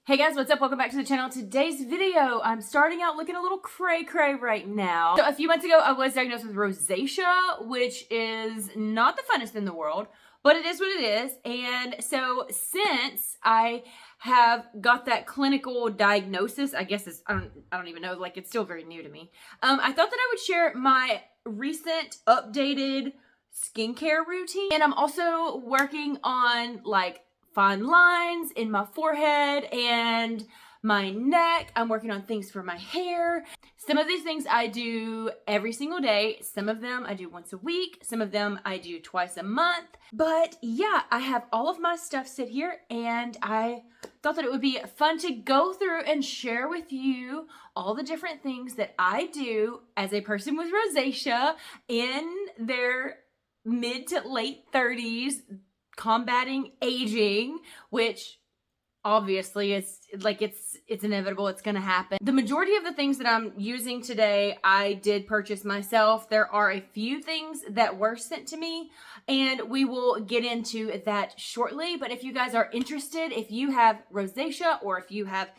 Hey guys, what's up? Welcome back to the channel. Today's video, I'm starting out looking a little cray-cray right now. So a few months ago, I was diagnosed with rosacea, which is not the funnest in the world, but it is what it is. And so since I have got that clinical diagnosis, I guess it's, I don't even know, like it's still very new to me. I thought that I would share my recent updated skincare routine. And I'm also working on like fine lines in my forehead and my neck. I'm working on things for my hair. Some of these things I do every single day. Some of them I do once a week. Some of them I do twice a month. But yeah, I have all of my stuff sit here and I thought that it would be fun to go through and share with you all the different things that I do as a person with rosacea in their mid to late 30s, combating aging, which obviously is like it's inevitable, it's gonna happen. The majority of the things that I'm using today I did purchase myself. There are a few things that were sent to me and we will get into that shortly. But if you guys are interested, if you have rosacea or if you have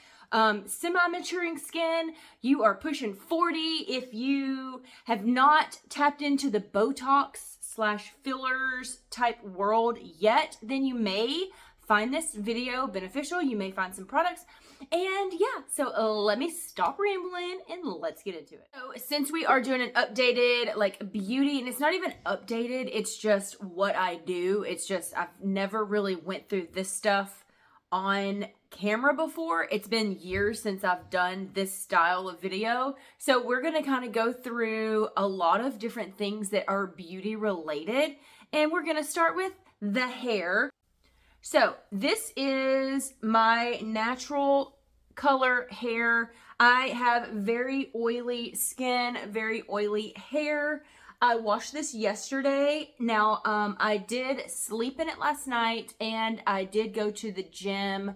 semi-maturing skin, you are pushing 40, if you have not tapped into the Botox / fillers type world yet, then you may find this video beneficial. You may find some products. And yeah, so let me stop rambling and let's get into it. So since we are doing an updated like beauty, and it's not even updated, it's just what I do. It's just I've never really went through this stuff on camera before. It's been years since I've done this style of video. So we're going to kind of go through a lot of different things that are beauty related. And we're going to start with the hair. So this is my natural color hair. I have very oily skin, very oily hair. I washed this yesterday. Now, I did sleep in it last night and I did go to the gym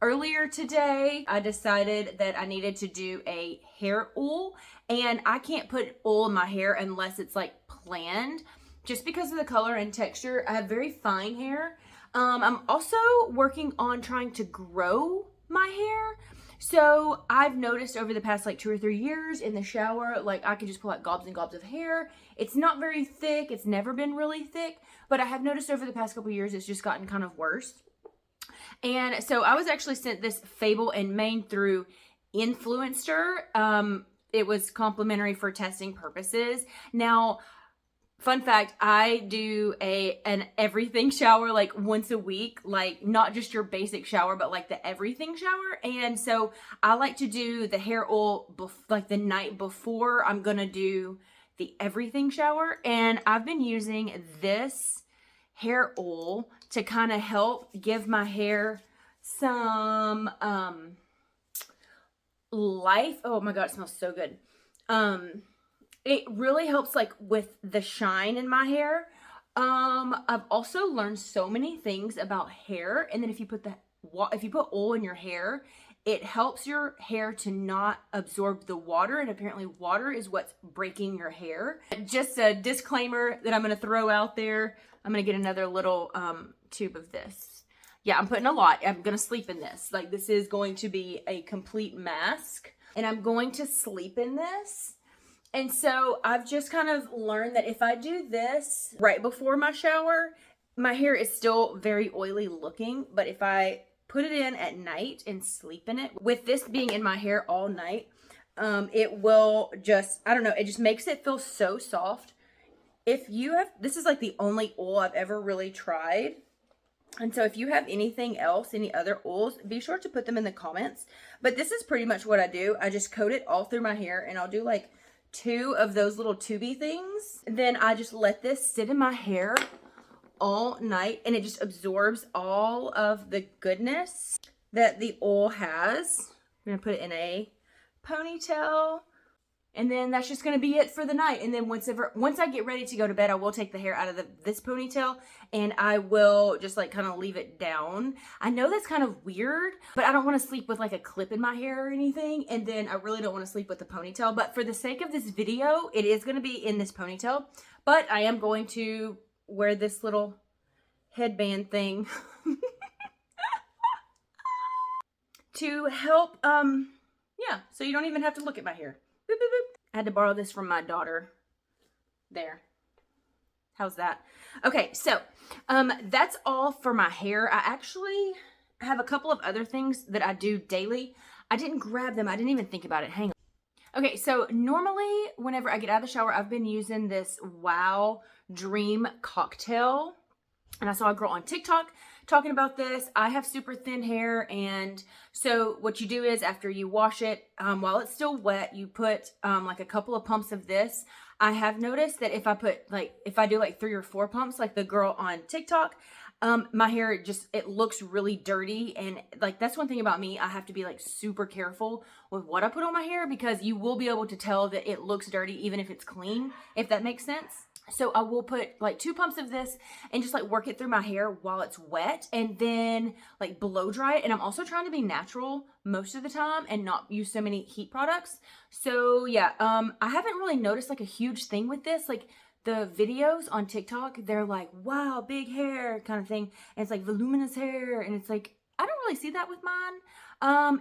earlier today. I decided that I needed to do a hair oil, and I can't put oil in my hair unless it's like planned just because of the color and texture. I have very fine hair. I'm also working on trying to grow my hair. So I've noticed over the past like 2 or 3 years in the shower, like I could just pull out gobs and gobs of hair. It's not very thick. It's never been really thick, but I have noticed over the past couple years, it's just gotten kind of worse. And so I was actually sent this Fable and Mane through INFLUENSTER. It was complimentary for testing purposes. Now, fun fact, I do an everything shower like once a week, like not just your basic shower, but like the everything shower. And so I like to do the hair oil like the night before I'm gonna do the everything shower. And I've been using this hair oil to kind of help give my hair some life. Oh my God, it smells so good. It really helps like with the shine in my hair. I've also learned so many things about hair. And then if you put oil in your hair, it helps your hair to not absorb the water. And apparently water is what's breaking your hair. Just a disclaimer that I'm going to throw out there. I'm going to get another little tube of this. Yeah, I'm putting a lot. I'm going to sleep in this. Like this is going to be a complete mask. And I'm going to sleep in this. And so I've just kind of learned that if I do this right before my shower, my hair is still very oily looking. But if I put it in at night and sleep in it, with this being in my hair all night, it will just, I don't know, it just makes it feel so soft. If you have, this is like the only oil I've ever really tried. And so if you have anything else, any other oils, be sure to put them in the comments. But this is pretty much what I do. I just coat it all through my hair and I'll do like 2 of those little tubey things. Then I just let this sit in my hair all night and it just absorbs all of the goodness that the oil has. I'm gonna put it in a ponytail. And then that's just going to be it for the night. And then once I get ready to go to bed, I will take the hair out of this ponytail and I will just like kind of leave it down. I know that's kind of weird, but I don't want to sleep with like a clip in my hair or anything. And then I really don't want to sleep with the ponytail. But for the sake of this video, it is going to be in this ponytail. But I am going to wear this little headband thing to help, yeah, so you don't even have to look at my hair. Boop, boop, boop. I had to borrow this from my daughter. There. How's that? Okay, so that's all for my hair. I actually have a couple of other things that I do daily. I didn't grab them. I didn't even think about it. Hang on. Okay, so normally whenever I get out of the shower, I've been using this Wow Dream cocktail. And I saw a girl on TikTok talking about this. I have super thin hair, and so what you do is after you wash it, while it's still wet, you put like a couple of pumps of this. I have noticed that if I do like 3 or 4 pumps, like the girl on TikTok, my hair it looks really dirty. And like, that's one thing about me. I have to be like super careful with what I put on my hair, because you will be able to tell that it looks dirty even if it's clean, if that makes sense. So I will put like 2 pumps of this and just like work it through my hair while it's wet, and then like blow dry it. And I'm also trying to be natural most of the time and not use so many heat products. So yeah, I haven't really noticed like a huge thing with this. Like the videos on TikTok, they're like, wow, big hair kind of thing. And it's like voluminous hair. And it's like, I don't really see that with mine.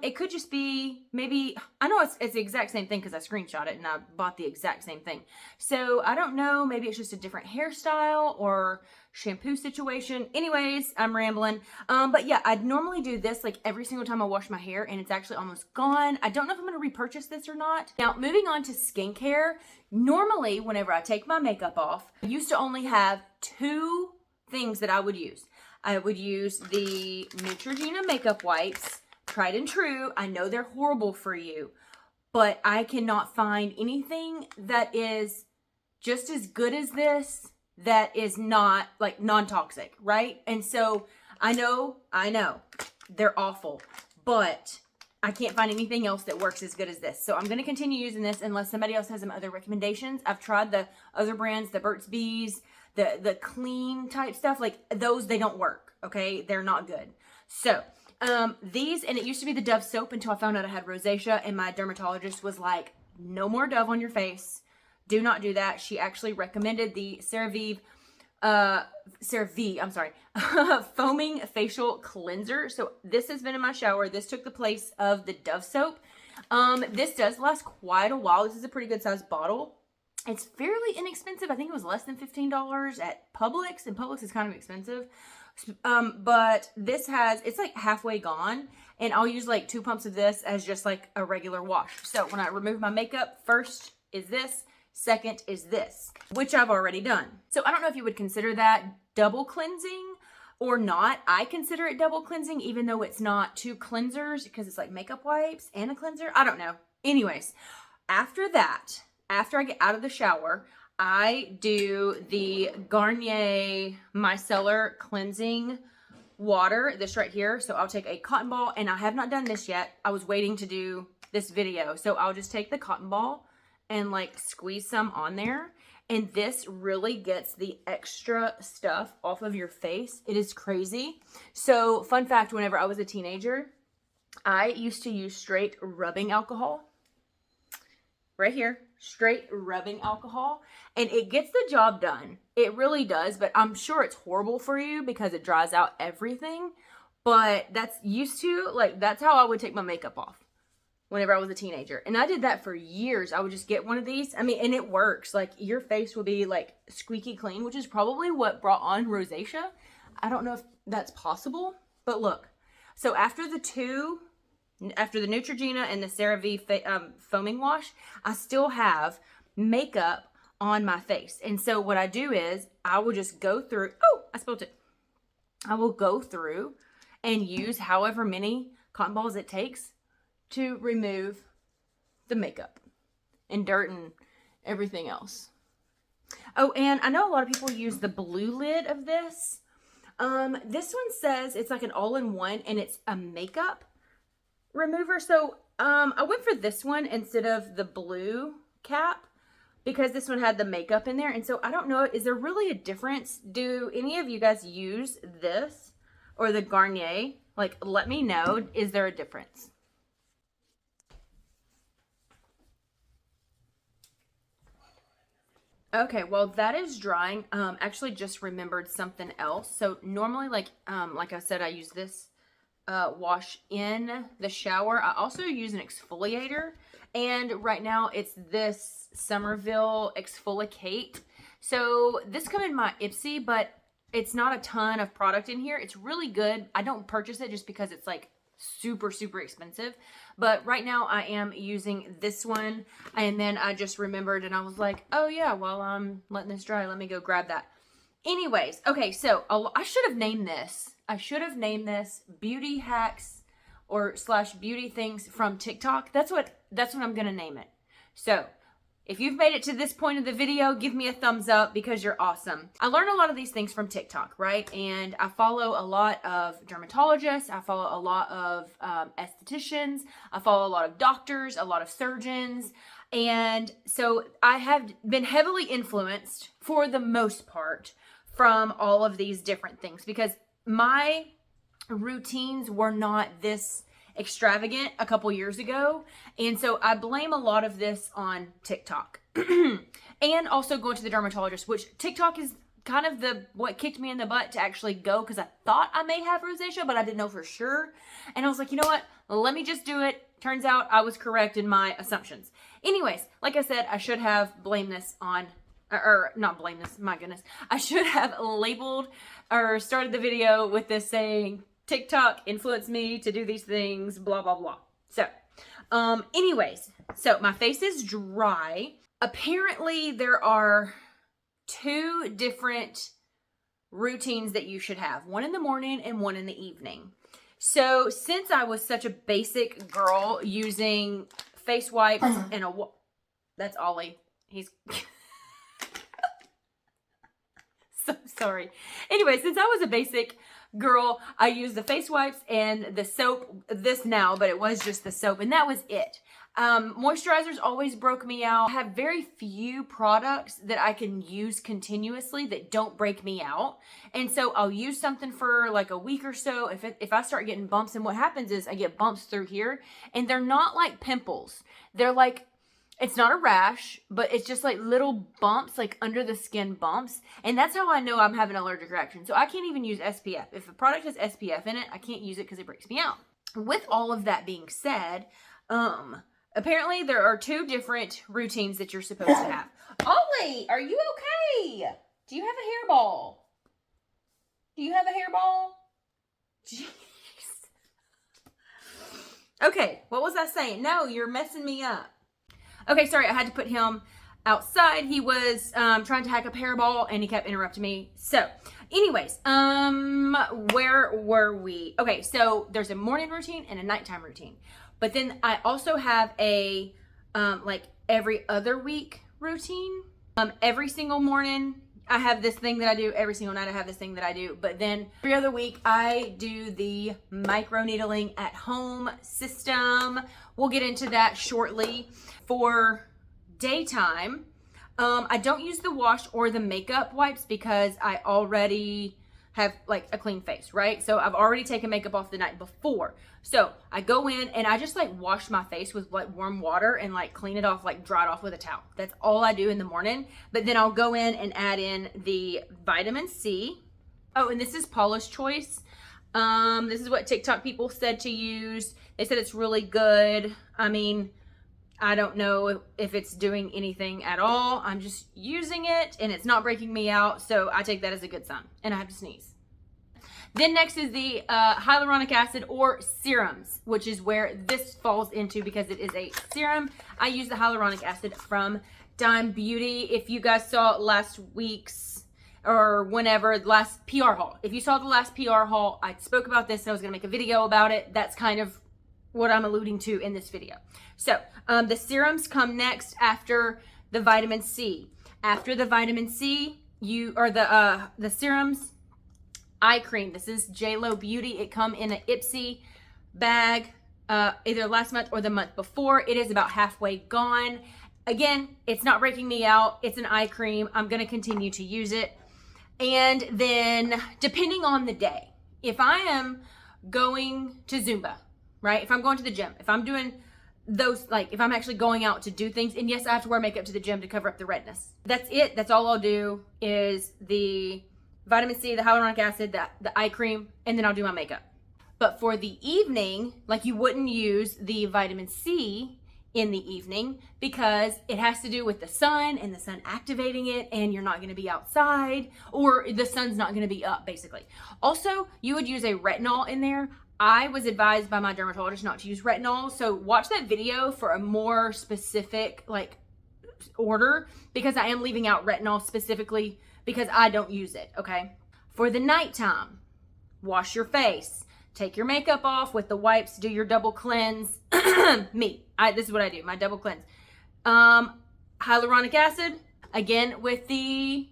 It could just be maybe, I know it's the exact same thing because I screenshot it and I bought the exact same thing. So I don't know, maybe it's just a different hairstyle or shampoo situation. Anyways, I'm rambling. But yeah, I'd normally do this like every single time I wash my hair, and it's actually almost gone. I don't know if I'm going to repurchase this or not. Now, moving on to skincare. Normally, whenever I take my makeup off, I used to only have 2 things that I would use. I would use the Neutrogena makeup wipes, tried and true. I know they're horrible for you, but I cannot find anything that is just as good as this that is not like non-toxic, right? And so I know they're awful, but I can't find anything else that works as good as this. So I'm going to continue using this unless somebody else has some other recommendations. I've tried the other brands, the Burt's Bees, the clean type stuff. Like those, they don't work. Okay. They're not good. So these, and it used to be the Dove soap until I found out I had rosacea, and my dermatologist was like, no more Dove on your face. Do not do that. She actually recommended the CeraVe, I'm sorry, foaming facial cleanser. So this has been in my shower. This took the place of the Dove soap. This does last quite a while. This is a pretty good sized bottle. It's fairly inexpensive. I think it was less than $15 at Publix, and Publix is kind of expensive. But this it's like halfway gone, and I'll use like 2 pumps of this as just like a regular wash. So when I remove my makeup, first is this, second is this, which I've already done. So I don't know if you would consider that double cleansing or not. I consider it double cleansing, even though it's not 2 cleansers, because it's like makeup wipes and a cleanser. I don't know. Anyways, after that, after I get out of the shower, I do the Garnier Micellar cleansing water, this right here. So I'll take a cotton ball, and I have not done this yet. I was waiting to do this video. So I'll just take the cotton ball and like squeeze some on there. And this really gets the extra stuff off of your face. It is crazy. So fun fact, whenever I was a teenager, I used to use straight rubbing alcohol. Right here, straight rubbing alcohol, and it gets the job done. It really does, but I'm sure it's horrible for you because it dries out everything. But that's that's how I would take my makeup off whenever I was a teenager. And I did that for years. I would just get one of these. I mean, and it works. Like your face will be like squeaky clean, which is probably what brought on rosacea. I don't know if that's possible, but look. So after the Neutrogena and the CeraVe foaming wash, I still have makeup on my face. And so what I do is I will just go through, oh, I spilled it. I will go through and use however many cotton balls it takes to remove the makeup and dirt and everything else. Oh, and I know a lot of people use the blue lid of this. This one says it's like an all-in-one, and it's a makeup remover. So I went for this one instead of the blue cap because this one had the makeup in there. And so I don't know, is there really a difference? Do any of you guys use this or the Garnier? Like, let me know, is there a difference? Okay, well that is drying. Actually just remembered something else. So normally like I said, I use this wash in the shower. I also use an exfoliator, and right now it's this Somerville Exfoliate. So this come in my Ipsy, but it's not a ton of product in here. It's really good. I don't purchase it just because it's like super expensive, but right now I am using this one, and then I just remembered and I was like, oh yeah, while I'm letting this dry, let me go grab that. Anyways, okay, so I should have named this beauty hacks or / beauty things from TikTok. That's what I'm gonna name it. So if you've made it to this point of the video, give me a thumbs up because you're awesome. I learned a lot of these things from TikTok, right? And I follow a lot of dermatologists. I follow a lot of estheticians. I follow a lot of doctors, a lot of surgeons. And so I have been heavily influenced, for the most part, from all of these different things, because my routines were not this extravagant a couple years ago, and so I blame a lot of this on TikTok and also going to the dermatologist, which TikTok is kind of what kicked me in the butt to actually go, because I thought I may have rosacea, but I didn't know for sure, and I was like, you know what, let me just do it. Turns out I was correct in my assumptions. Anyways, like I said, I should have blamed this on, or not blame this, my goodness, I should have labeled or started the video with this saying, TikTok influenced me to do these things, blah, blah, blah. So, anyways, so my face is dry. Apparently there are 2 different routines that you should have. One in the morning and one in the evening. So since I was such a basic girl using face wipes and that's Ollie. He's so sorry. Anyway, since I was a basic girl, I used the face wipes and the soap, this now, but it was just the soap, and that was it. Moisturizers always broke me out. I have very few products that I can use continuously that don't break me out. And so I'll use something for like a week or so. If I start getting bumps, and what happens is I get bumps through here, and they're not like pimples. They're like, it's not a rash, but it's just like little bumps, like under the skin bumps. And that's how I know I'm having an allergic reaction. So I can't even use SPF. If a product has SPF in it, I can't use it because it breaks me out. With all of that being said, apparently there are 2 different routines that you're supposed to have. Ollie, are you okay? Do you have a hairball? Do you have a hairball? Jeez. Okay, what was I saying? No, you're messing me up. Okay, sorry, I had to put him outside. He was trying to hack up hairball, and he kept interrupting me. So, anyways, where were we? Okay, so there's a morning routine and a nighttime routine. But then I also have a like every other week routine. Every single morning I have this thing that I do. Every single night I have this thing that I do. But then every other week I do the microneedling at home system. We'll get into that shortly. For daytime, I don't use the wash or the makeup wipes because I already have like a clean face, right? So I've already taken makeup off the night before. So I go in and I just like wash my face with like warm water and like clean it off, like dry it off with a towel. That's all I do in the morning. But then I'll go in and add in the vitamin C. Oh, and this is Paula's choice. This is what TikTok people said to use. They said it's really good. I mean, I don't know if it's doing anything at all. I'm just using it and it's not breaking me out. So I take that as a good sign, and I have to sneeze. Then next is the hyaluronic acid or serums, which is where this falls into because it is a serum. I use the hyaluronic acid from Dime Beauty. If you guys saw last week's or whenever, the last PR haul. If you saw the last PR haul, I spoke about this and I was gonna make a video about it. That's kind of what I'm alluding to in this video. So the serums come next after the vitamin C. After the vitamin C, the serums, eye cream. This is JLo Beauty. It come in an Ipsy bag, either last month or the month before. It is about halfway gone. Again, it's not breaking me out. It's an eye cream. I'm gonna continue to use it. And then depending on the day, if I am going to Zumba, right? If I'm going to the gym, if I'm doing those, like if I'm actually going out to do things, and yes, I have to wear makeup to the gym to cover up the redness. That's it. That's all I'll do is the vitamin C, the hyaluronic acid, the eye cream, and then I'll do my makeup. But for the evening, like you wouldn't use the vitamin C in the evening because it has to do with the sun and the sun activating it, and you're not going to be outside, or the sun's not going to be up basically. Also, you would use a retinol in there. I was advised by my dermatologist not to use retinol, so watch that video for a more specific like order, because I am leaving out retinol specifically because I don't use it. Okay, for the nighttime, wash your face, take your makeup off with the wipes, do your double cleanse. This is what I do, my double cleanse. Hyaluronic acid, again with the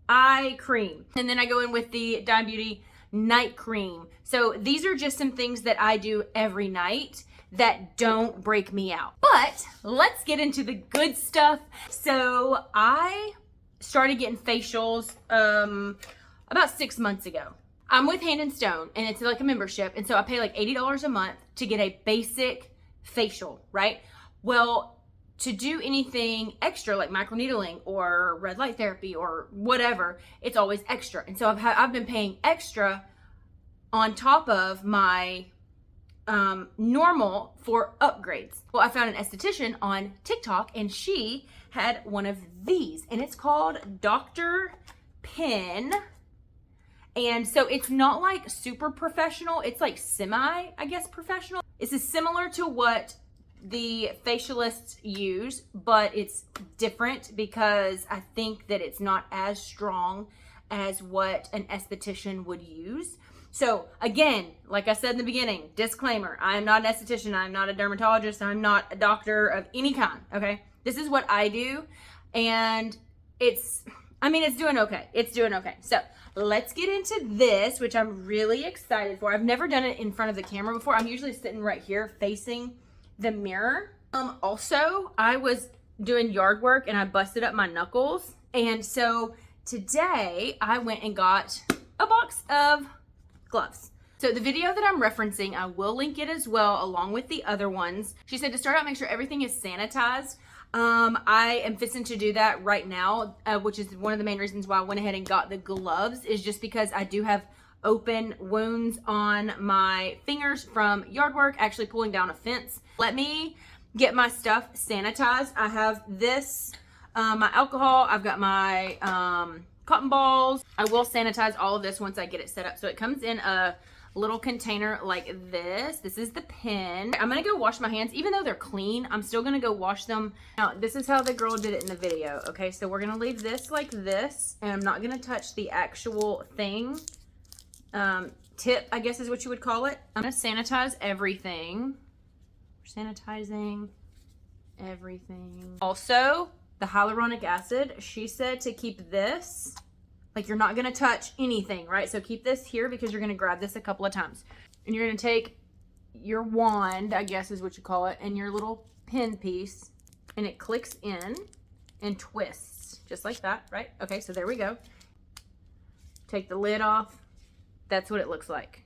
eye cream. And then I go in with the Dime Beauty night cream. So these are just some things that I do every night that don't break me out. But let's get into the good stuff. So I started getting facials about 6 months ago. I'm with Hand and Stone, and it's like a membership, and so I pay like $80 a month to get a basic facial, right? Well, to do anything extra like microneedling or red light therapy or whatever, it's always extra. And so I've been paying extra on top of my normal for upgrades. Well, I found an esthetician on TikTok, and she had one of these, and it's called Dr. Pen. And so it's not like super professional. It's like semi, I guess, professional. This is similar to what the facialists use, but it's different because I think that it's not as strong as what an esthetician would use. So again, like I said in the beginning, disclaimer, I am not an esthetician. I'm not a dermatologist. I'm not a doctor of any kind, okay? This is what I do, and it's doing okay. It's doing okay. So let's get into this, which I'm really excited for. I've never done it in front of the camera before. I'm usually sitting right here facing the mirror. Also, I was doing yard work and I busted up my knuckles. And so today I went and got a box of gloves. So the video that I'm referencing, I will link it as well along with the other ones. She said to start out, make sure everything is sanitized. I am fixing to do that right now, which is one of the main reasons why I went ahead and got the gloves, is just because I do have open wounds on my fingers from yard work, actually pulling down a fence. Let me get my stuff sanitized. I have this, my alcohol, I've got my cotton balls. I will sanitize all of this once I get it set up. So it comes in a little container like this. This is the pen. I'm gonna go wash my hands. Even though they're clean, I'm still gonna go wash them. Now, this is how the girl did it in the video. Okay, so we're gonna leave this like this, and I'm not gonna touch the actual thing. Tip, I guess is what you would call it. I'm gonna sanitize everything. We're sanitizing everything. Also, the hyaluronic acid, she said to keep this, like you're not gonna touch anything, right? So keep this here because you're gonna grab this a couple of times. And you're gonna take your wand, I guess is what you call it, and your little pin piece, and it clicks in and twists, just like that, right? Okay, so there we go. Take the lid off. That's what it looks like.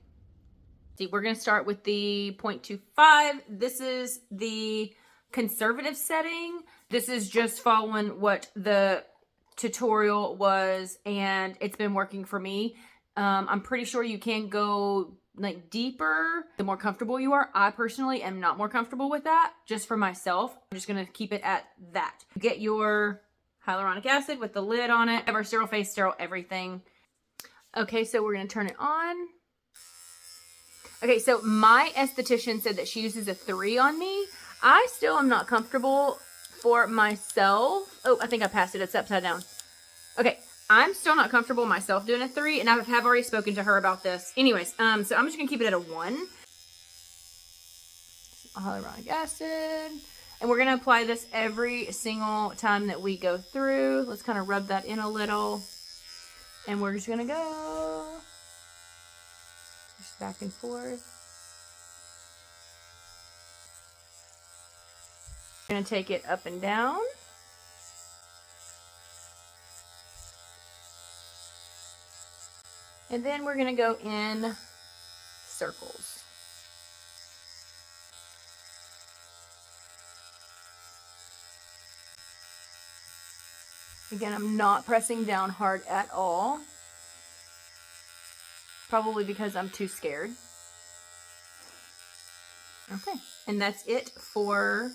See, we're gonna start with the 0.25. This is the conservative setting. This is just following what the tutorial was, and it's been working for me. I'm pretty sure you can go like deeper the more comfortable you are. I personally am not more comfortable with that, just for myself. I'm just gonna keep it at that. Get your hyaluronic acid with the lid on it. Have our sterile face, sterile everything. Okay, so we're gonna turn it on. Okay, so my esthetician said that she uses a 3 on me. I still am not comfortable for myself. Oh, I think I passed it. It's upside down. Okay, I'm still not comfortable myself doing a 3, and I have already spoken to her about this. Anyways, so I'm just gonna keep it at a 1. Hyaluronic acid. And we're gonna apply this every single time that we go through. Let's kind of rub that in a little. And we're just gonna go just back and forth. Gonna take it up and down. And then we're gonna go in circles. Again, I'm not pressing down hard at all. Probably because I'm too scared. Okay, and that's it for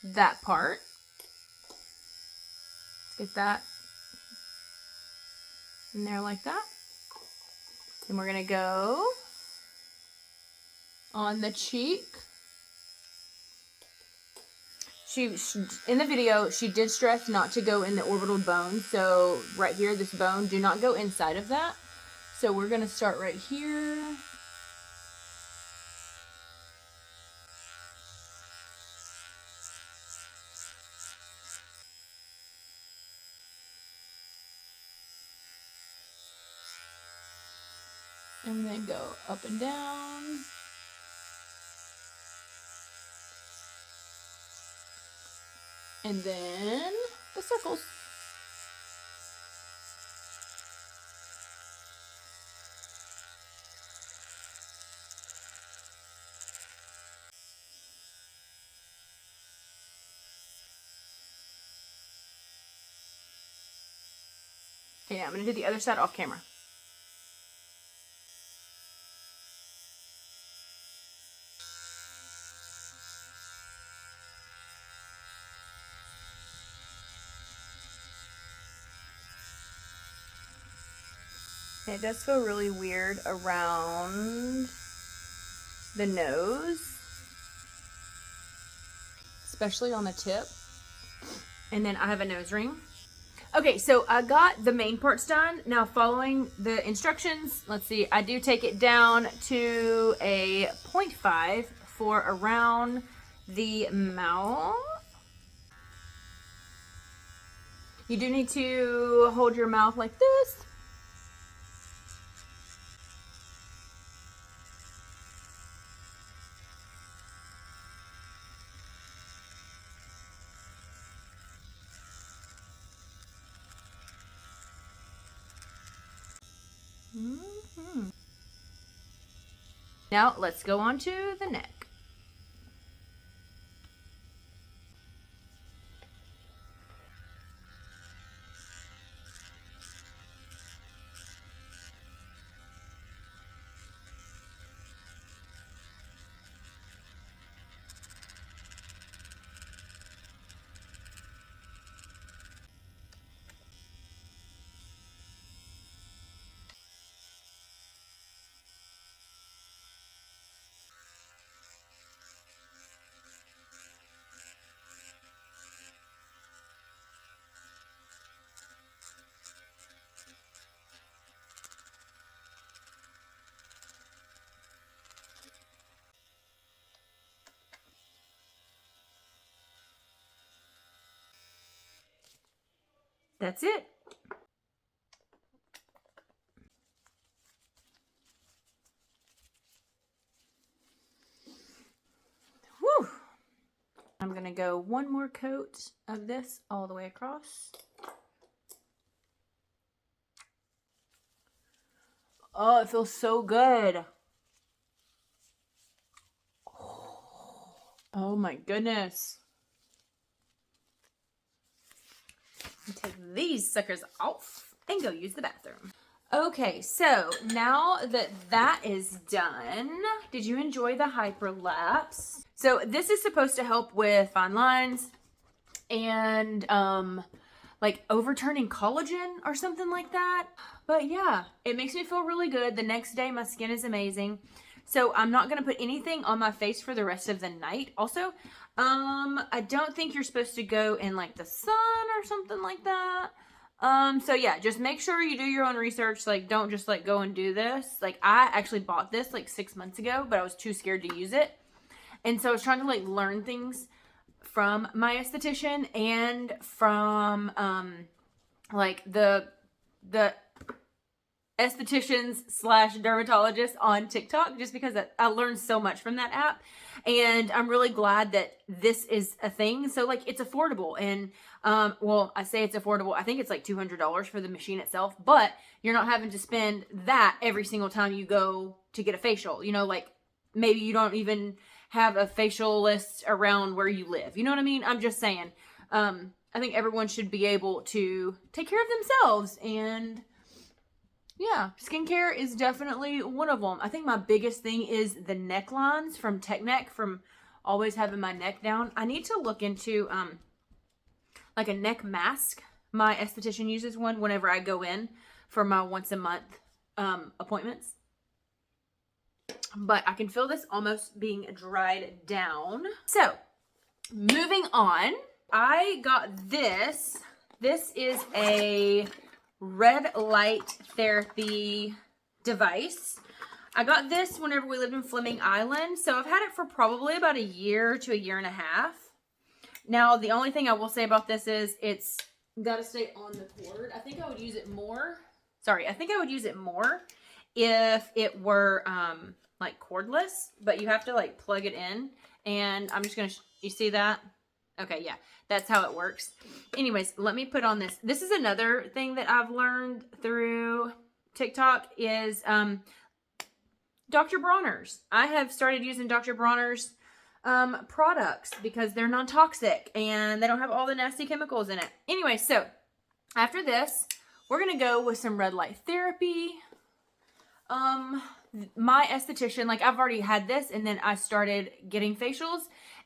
that part. Let's get that in there like that. And we're gonna go on the cheek. She in the video, she did stress not to go in the orbital bone. So right here, this bone, do not go inside of that. So we're gonna start right here. And then go up and down. And then the circles. Okay, now I'm going to do the other side off camera. It does feel really weird around the nose, especially on the tip. And then I have a nose ring. Okay, so I got the main parts done. Now following the instructions, let's see, I do take it down to a 0.5 for around the mouth. You do need to hold your mouth like this. Now let's go on to the neck. That's it. Whew. I'm gonna go one more coat of this all the way across. Oh, it feels so good. Oh my goodness. Take these suckers off and go use the bathroom. Okay, so now that that is done, did you enjoy the hyperlapse? So this is supposed to help with fine lines and like overturning collagen or something like that. But yeah, it makes me feel really good. The next day my skin is amazing. So I'm not going to put anything on my face for the rest of the night. Also, I don't think you're supposed to go in like the sun or something like that. So yeah, just make sure you do your own research. Like, don't just like go and do this. Like, I actually bought this like 6 months ago, but I was too scared to use it. And so I was trying to like learn things from my esthetician and from, like the estheticians / dermatologists on TikTok, just because I learned so much from that app. And I'm really glad that this is a thing. So like, it's affordable. And well, I say it's affordable. I think it's like $200 for the machine itself, but you're not having to spend that every single time you go to get a facial. You know, like maybe you don't even have a facialist around where you live. You know what I mean? I'm just saying, I think everyone should be able to take care of themselves and yeah, skincare is definitely one of them. I think my biggest thing is the necklines from Tech Neck, from always having my neck down. I need to look into like a neck mask. My esthetician uses one whenever I go in for my once a month appointments. But I can feel this almost being dried down. So, moving on. I got this. This is a red light therapy device. I got this whenever we lived in Fleming Island. So, I've had it for probably about a year to a year and a half. Now, the only thing I will say about this is it's got to stay on the cord. I think I would use it more. Sorry, I think I would use it more if it were like cordless, but you have to like plug it in. And I'm just going to, you see that? Okay, yeah, that's how it works. Anyways, let me put on this. This is another thing that I've learned through TikTok is Dr. Bronners. I have started using Dr. Bronners products because they're non-toxic and they don't have all the nasty chemicals in it. Anyway, so after this, we're going to go with some red light therapy. My esthetician, like I've already had this and then I started getting facials,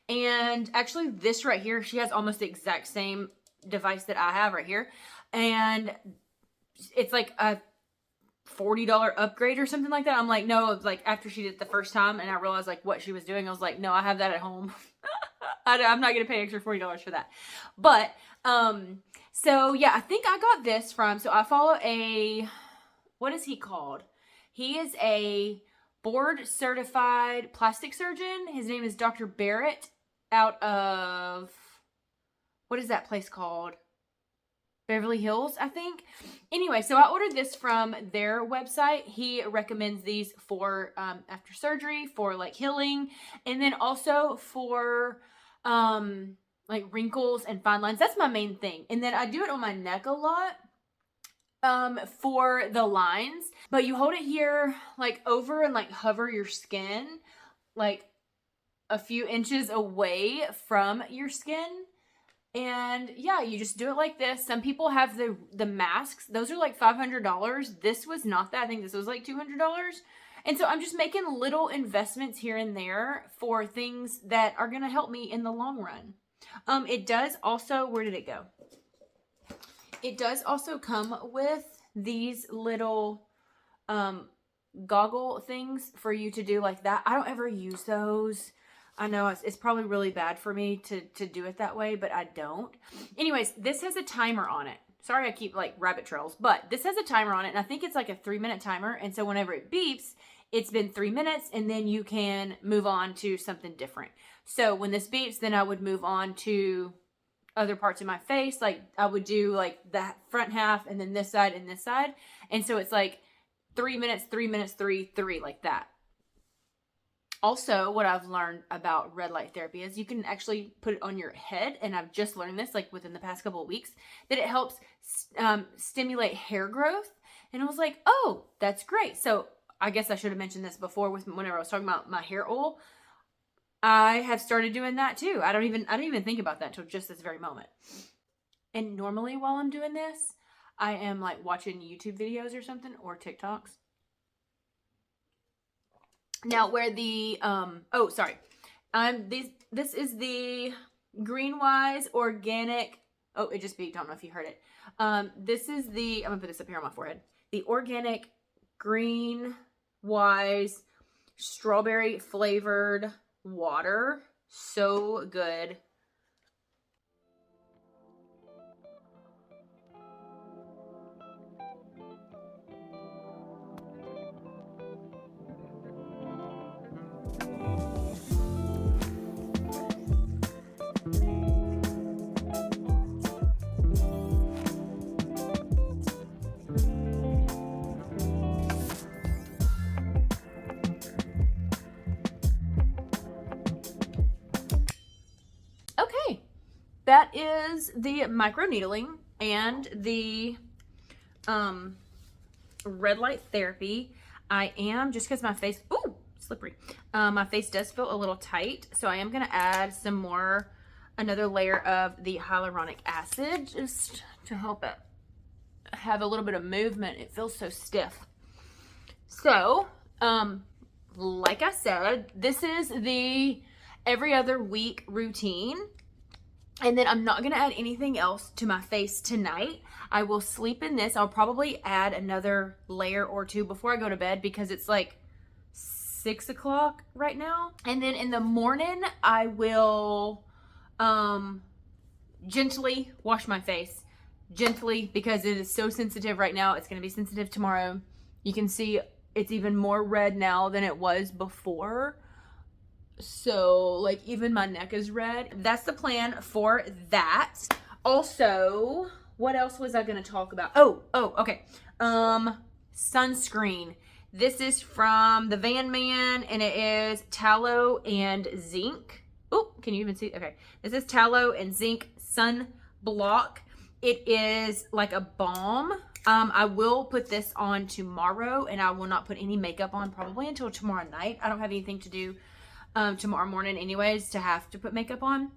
and actually this right here, she has almost the exact same device that I have right here. And it's like a $40 upgrade or something like that. I'm like, no, like after she did it the first time and I realized like what she was doing, I was like, no, I have that at home. I'm not going to pay extra $40 for that. But, so yeah, I think I got this from, so I follow what is he called? He is a board certified plastic surgeon. His name is Dr. Barrett out of, what is that place called? Beverly Hills, I think. Anyway, so I ordered this from their website. He recommends these for after surgery, for like healing, and then also for like wrinkles and fine lines. That's my main thing. And then I do it on my neck a lot for the lines. But you hold it here like over and like hover your skin like a few inches away from your skin. And yeah, you just do it like this. Some people have the masks. Those are like $500. This was not that. I think this was like $200. And so I'm just making little investments here and there for things that are going to help me in the long run. It does also, where did it go? It does also come with these little goggle things for you to do like that. I don't ever use those. I know it's probably really bad for me to do it that way, but I don't. Anyways, this has a timer on it. Sorry, I keep like rabbit trails, but this has a timer on it, and I think it's like a 3-minute timer. And so whenever it beeps, it's been 3 minutes, and then you can move on to something different. So when this beeps, then I would move on to other parts of my face. Like I would do like the front half, and then this side and this side. And so it's like 3 minutes, 3 minutes, 3, like that. Also, what I've learned about red light therapy is you can actually put it on your head, and I've just learned this like within the past couple of weeks, that it helps stimulate hair growth. And I was like, oh, that's great. So I guess I should have mentioned this before whenever I was talking about my hair oil. I have started doing that too. I didn't even think about that until just this very moment. And normally while I'm doing this, I am like watching YouTube videos or something, or TikToks. Now where the, this is the Greenwise Organic, it just beeped, I don't know if you heard it. This is the, I'm gonna put this up here on my forehead. The Organic Greenwise Strawberry Flavored Water. So good. That is the micro needling and the red light therapy. I am, just because my face, ooh, slippery. My face does feel a little tight, so I am going to add some more, another layer of the hyaluronic acid just to help it have a little bit of movement, it feels so stiff. So, like I said, this is the every other week routine. And then I'm not going to add anything else to my face tonight. I will sleep in this. I'll probably add another layer or two before I go to bed because it's like 6 o'clock right now. And then in the morning, I will gently wash my face. Gently, because it is so sensitive right now. It's going to be sensitive tomorrow. You can see it's even more red now than it was before. So, like, even my neck is red. That's the plan for that. Also, what else was I going to talk about? Oh, okay. Sunscreen. This is from the Van Man, and it is tallow and zinc. Oh, can you even see? Okay. This is tallow and zinc sun block. It is like a balm. I will put this on tomorrow, and I will not put any makeup on probably until tomorrow night. I don't have anything to do tomorrow morning anyways to have to put makeup on.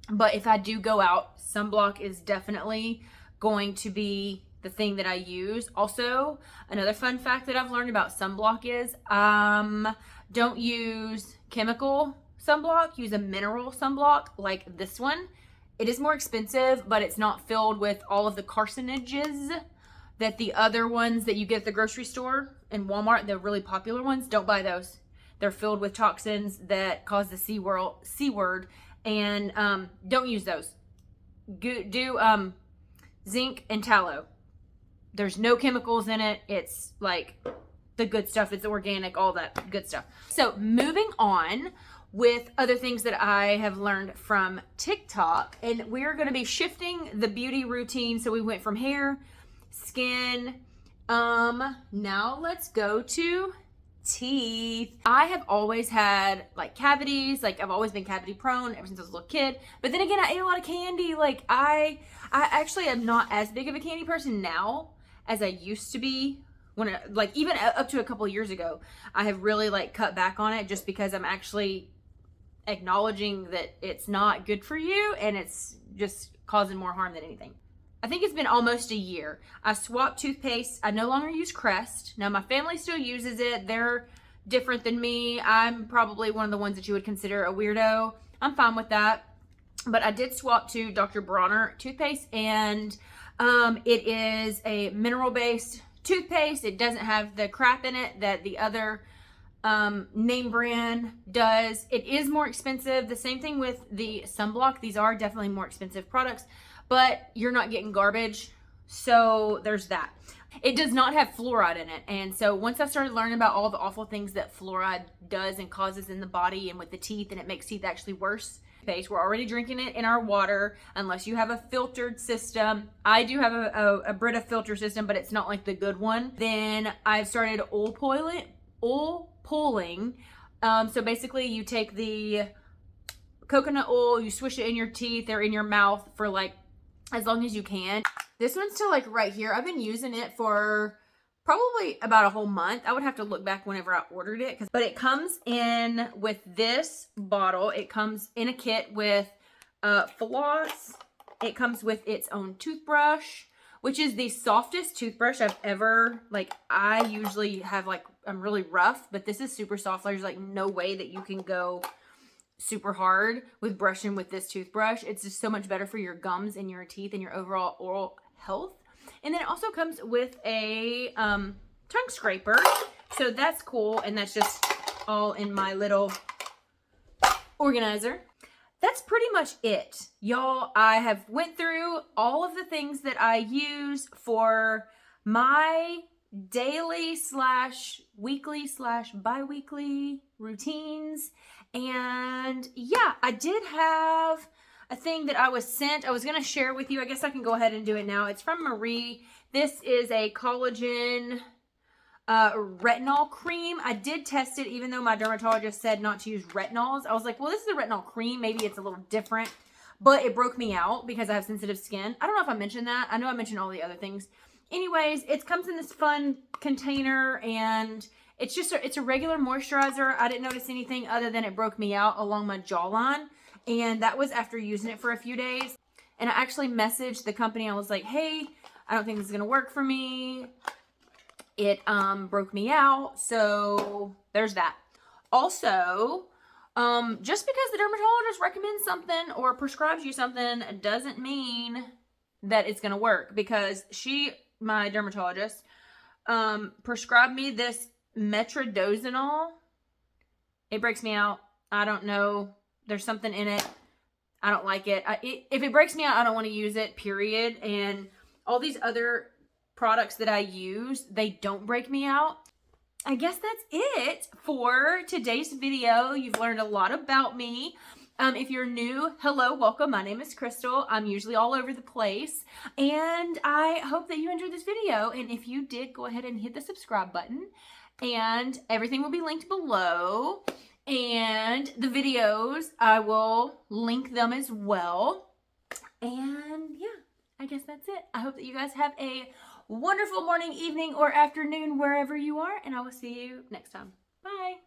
But if I do go out, sunblock is definitely going to be the thing that I use. Also, another fun fact that I've learned about sunblock is don't use chemical sunblock. Use a mineral sunblock like this one. It is more expensive, but it's not filled with all of the carcinogens that the other ones that you get at the grocery store and Walmart, the really popular ones. Don't buy those. They're filled with toxins that cause the C word, and don't use those. Do zinc and tallow. There's no chemicals in it. It's like the good stuff. It's organic, all that good stuff. So moving on with other things that I have learned from TikTok, and we're going to be shifting the beauty routine. So we went from hair, skin. Now let's go to teeth. I have always had like cavities. Like I've always been cavity prone ever since I was a little kid. But then again, I ate a lot of candy. Like I actually am not as big of a candy person now as I used to be. When like even up to a couple of years ago, I have really like cut back on it just because I'm actually acknowledging that it's not good for you and it's just causing more harm than anything. I think it's been almost a year. I swapped toothpaste. I no longer use Crest. Now my family still uses it. They're different than me. I'm probably one of the ones that you would consider a weirdo. I'm fine with that. But I did swap to Dr. Bronner toothpaste, and it is a mineral-based toothpaste. It doesn't have the crap in it that the other name brand does. It is more expensive. The same thing with the sunblock. These are definitely more expensive products, but you're not getting garbage. So there's that. It does not have fluoride in it. And so once I started learning about all the awful things that fluoride does and causes in the body and with the teeth, and it makes teeth actually worse. We're already drinking it in our water unless you have a filtered system. I do have a Brita filter system, but it's not like the good one. Then I've started oil pulling. So basically you take the coconut oil, you swish it in your teeth or in your mouth for like as long as you can. This one's still like right here. I've been using it for probably about a whole month. I would have to look back whenever I ordered it. But it comes in with this bottle. It comes in a kit with floss. It comes with its own toothbrush, which is the softest toothbrush I've ever, like, I usually have, like, I'm really rough, but this is super soft. There's, like, no way that you can go super hard with brushing with this toothbrush. It's just so much better for your gums and your teeth and your overall oral health. And then it also comes with a tongue scraper. So that's cool. And that's just all in my little organizer. That's pretty much it. Y'all, I have went through all of the things that I use for my daily / weekly / bi-weekly routines. And yeah, I did have a thing that I was sent. I was going to share with you. I guess I can go ahead and do it now. It's from Marie. This is a collagen retinol cream. I did test it even though my dermatologist said not to use retinols. I was like, well, this is a retinol cream. Maybe it's a little different. But it broke me out because I have sensitive skin. I don't know if I mentioned that. I know I mentioned all the other things. Anyways, it comes in this fun container and it's just it's a regular moisturizer. I didn't notice anything other than it broke me out along my jawline. And that was after using it for a few days. And I actually messaged the company. I was like, hey, I don't think this is gonna work for me. It broke me out, so there's that. Also, just because the dermatologist recommends something or prescribes you something doesn't mean that it's gonna work, because my dermatologist, prescribed me this metronidazole. It breaks me out. I don't know. There's something in it. I don't like it. If it breaks me out, I don't want to use it, period. And all these other products that I use, they don't break me out. I guess that's it for today's video. You've learned a lot about me. If you're new, hello, welcome. My name is Krystal. I'm usually all over the place, and I hope that you enjoyed this video. And if you did, go ahead and hit the subscribe button, and everything will be linked below. And the videos, I will link them as well. And yeah, I guess that's it. I hope that you guys have a wonderful morning, evening, or afternoon wherever you are, and I will see you next time. Bye.